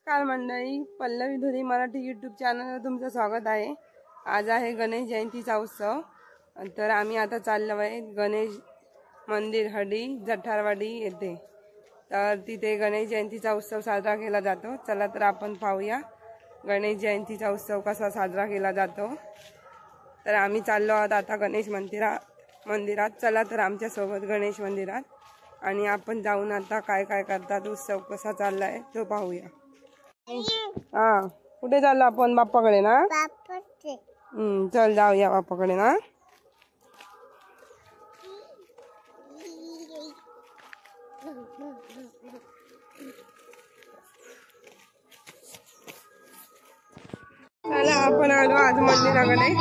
नमस्कार मंडळी, पल्लवी धुरी मराठी यूट्यूब चॅनलवर तुमचं स्वागत आहे। आज आहे गणेश जयंतीचा उत्सव। तर आम्ही आता चाललो आहे गणेश मंदिर हडी जठारवाडी येथे। तर तिथे गणेश जयंतीचा उत्सव साजरा केला जातो। चला तर आपण पाहूया गणेश जयंतीचा उत्सव कसा साजरा केला जातो। तर आम्ही चाललो आहोत आता गणेश मंदिरात। चला तर आमच्या सोबत गणेश मंदिरात आणि आपण जाऊन आता काय काय करतात, उत्सव कसा चाललाय तो पाहूया। हाँ, कुठे चाललो आपण? बाप्पाकडे ना? चल जाऊया बाप्पाकडे ना। चला आपण आलो आज मंदिराकडे।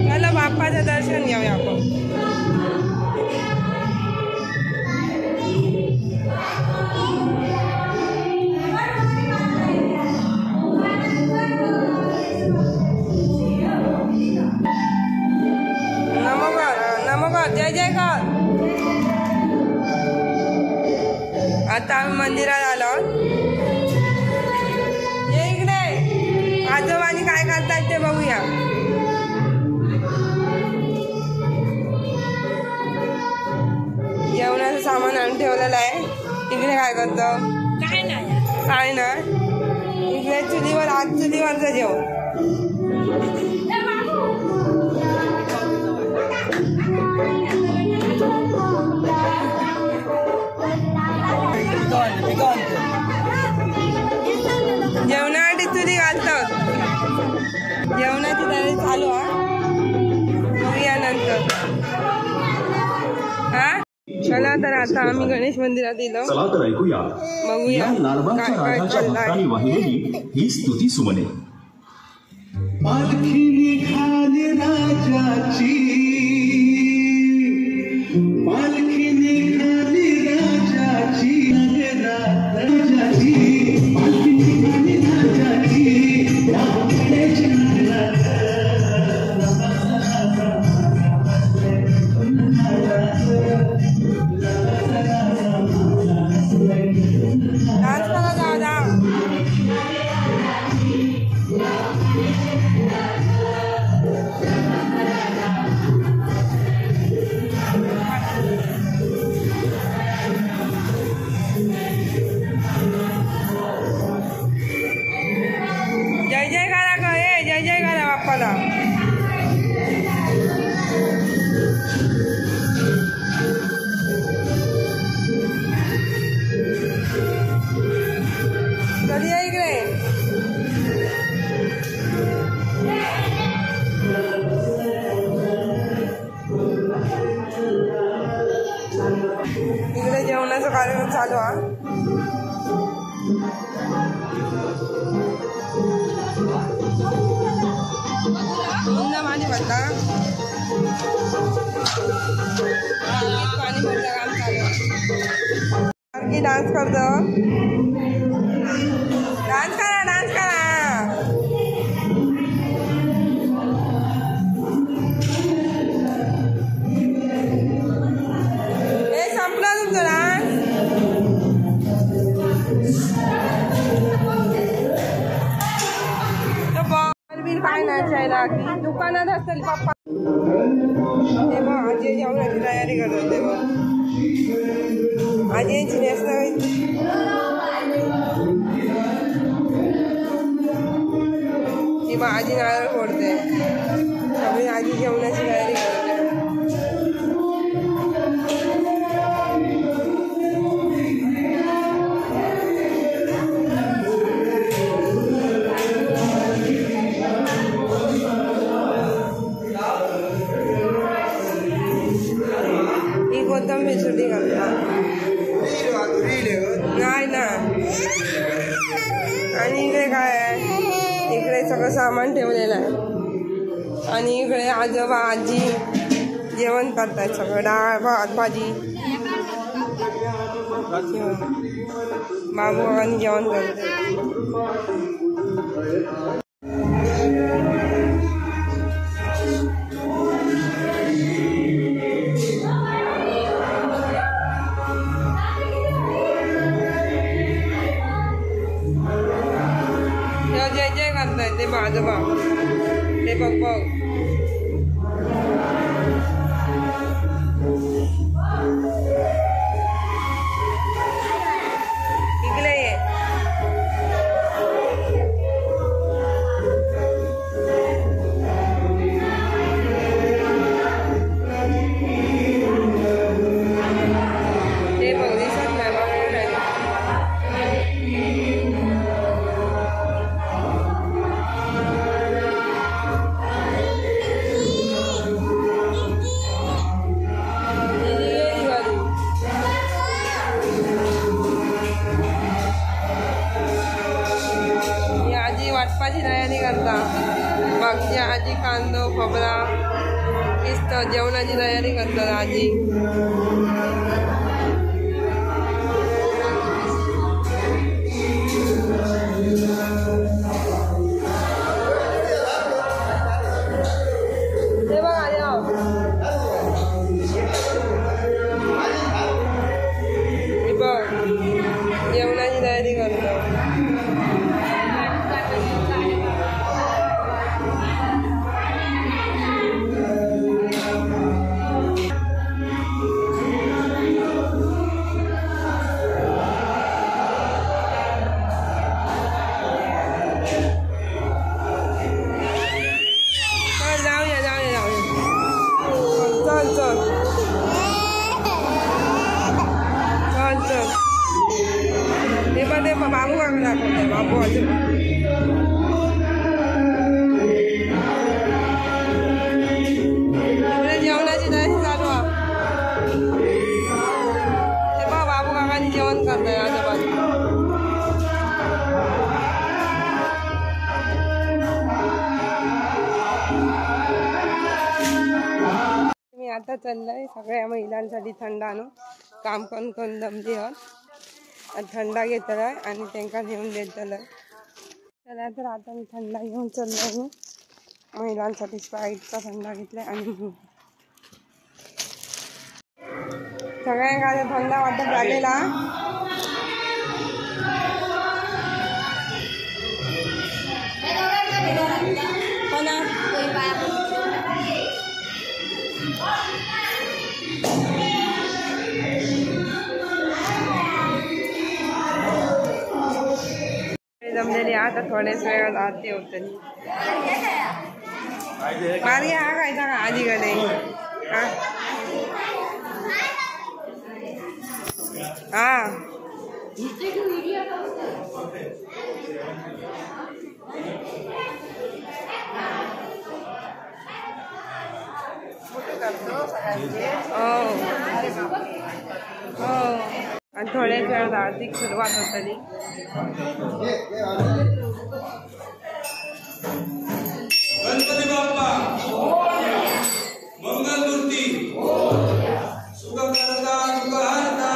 चला बाप्पाचं दर्शन घेऊया आपण। नमस्कार, जय जयकार। आता आम्ही मंदिरात आलो। ये इकडे, आजोबांनी काय करतात ते बघूया। जेवणाचं सामान आणून ठेवलेलं आहे। इकडे काय करतो? काय नाही इकडे चुलीवर, आज चुलीवरचं जेवण। जेवणासाठी चुली घालतात। जेवणाची तयारी चालू आहे नंतर। हा चला तर आता आम्ही गणेश मंदिरात गेलो। चला तर ऐकूया बघूया लालबागच्या राजाच्या भक्तांनी वाहिलेली ही स्तुती सुमने। पालखी निघाली राजाची, पालखी निघाली राजाची, राजाची पालखी निघाली राजाची। डान्स करा दादा। जय जय करा ग, जय जय करा बाप्पाला। कधी आहे इकडे? इकडे जेवणाचा कार्यक्रम चालू आहे। पाणी भरता, पाणी भरलं काम चालू आहे। डान्स करतो, डान्स करा, डान्स करा। हे संपलं तुमचं डान्स। काय नाही दुकानात असेल पप्पा। तेव्हा आजी जेवणाची तयारी करत तेव्हा आजीची नेसना तेव्हा आजी नारळ फोडते। सगळी आजी जेवणाची तयारी करते। एकदम बेसुटी करता नाही ना. आणि इकडे काय आहे, इकडे सगळं सामान ठेवलेलं आहे आणि इकडे आजोबा आजी जेवण करतायत. सगळं डाळ भात भाजी बाबू आणि जेवण करतात. जय जय करताय ते आजोबा, ते बघ बघ. इकडे ये. ते बघ दिसत नाही बघ. वाटपाची तयारी करता. मागची आजी कांदो खोबरा किस्त जेवणाची तयारी करतात आजी. हे बघा हे बघ जेवणाची तयारी करतात. बाबू का दाखवते बाबू जेवणाची तयारी चालू आहे. ते बघ बाबू काकांनी जेवण करताय आजोबा. मी आता चाललंय सगळ्या महिलांसाठी थंड आणून काम करून दमली आहोत. थंडा घेतलाय आणि त्यांना नेऊन देतलं. चला तर आता मी थंडा घेऊन चाललोय. मी महिलांसाठी स्प्राईटचा थंडा घेतलाय आणि सगळ्यांना थंडा वाटत झालेला. हो ना. जमलेली आता थोड्याच वेळात आरती होते. मार्गी हा खायचा का आजीकडे? हा हो. आणि थोड्याच वेळात आरती सुरुवात होतली. गणपती बाप्पा मंगलमूर्ती सुखकर्ता दुःखहर्ता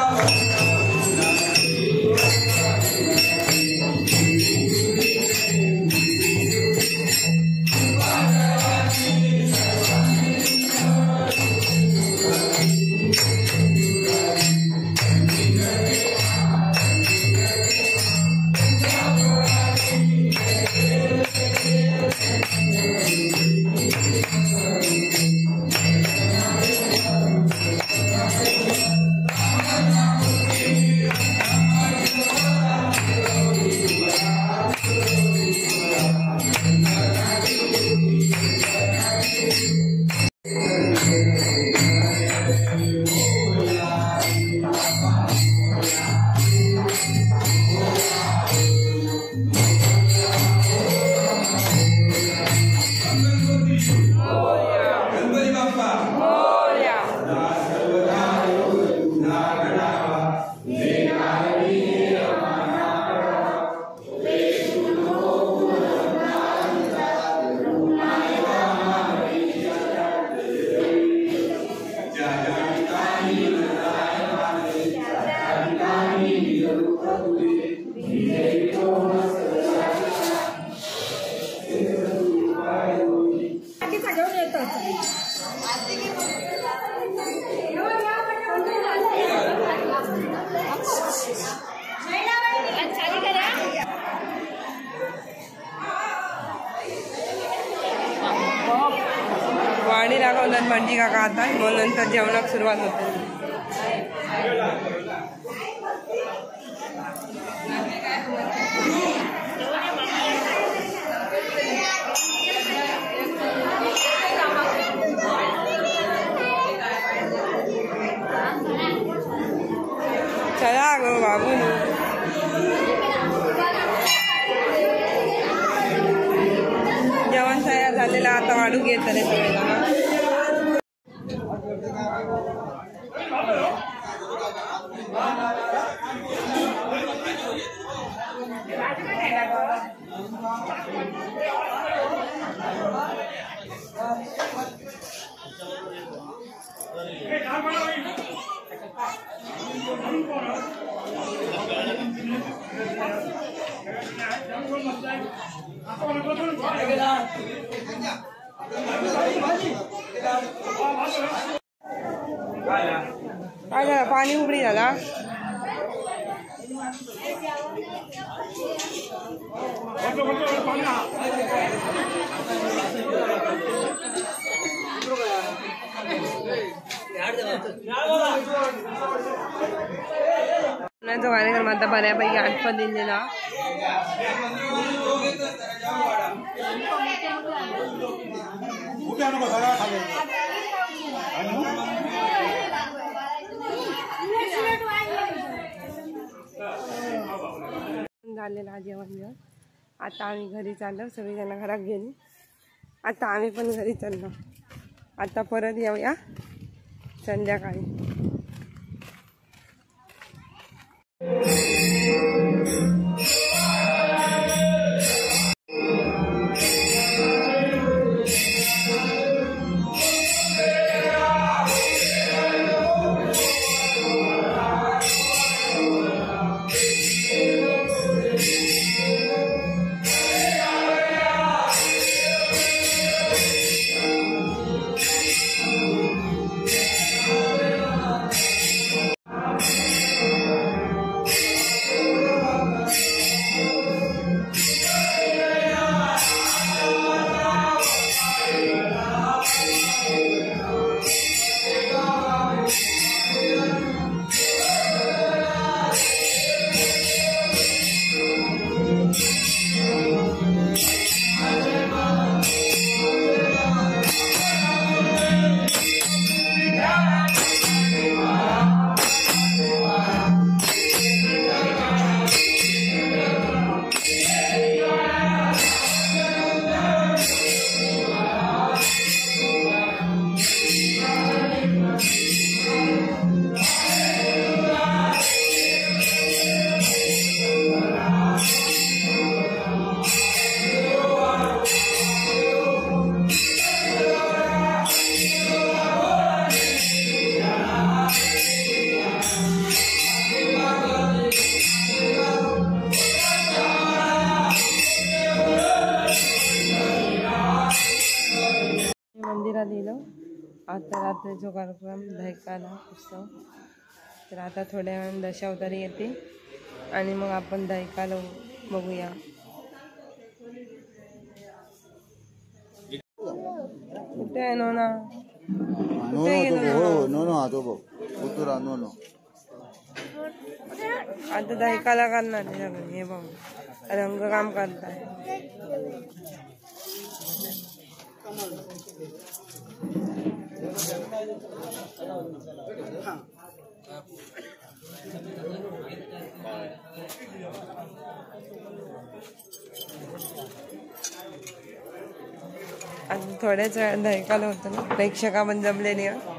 भटजी काका आता मग नंतर जेवणाक सुरुवात होते. चला गो बाबू जेवण तयार झालेलं आता वाढू घेत रे सगळ्यांना. काय झालं पाणी उघडी झाला. कार्यक्रम आता बऱ्यापैकी आटपत दिलेला. झालेला जेवण. आता आम्ही घरी चाललो, सगळीजण घरात गेली. आता आम्ही पण घरी चाललो. आता परत येऊया संध्याकाळी. मंदिरात गेलो. आता रात्रीचा कार्यक्रम दहीकाला उत्सव. तर आता थोड्या वेळाने दशावतारी येते आणि मग आपण दहीकाला बघूया. कुठे आहे नोना? कुठे गेलो? नोनो आता दहीकाला करणार सगळे. हे बघ रंगकाम करताय. आता थोड्याच वेळात दहीकाला होतं ना. प्रेक्षका पण जमलेली आहे.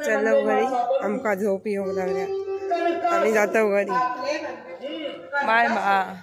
चलो घरी आमका झोप येऊ लागल्या आम्ही जातो घरी बाय बाय.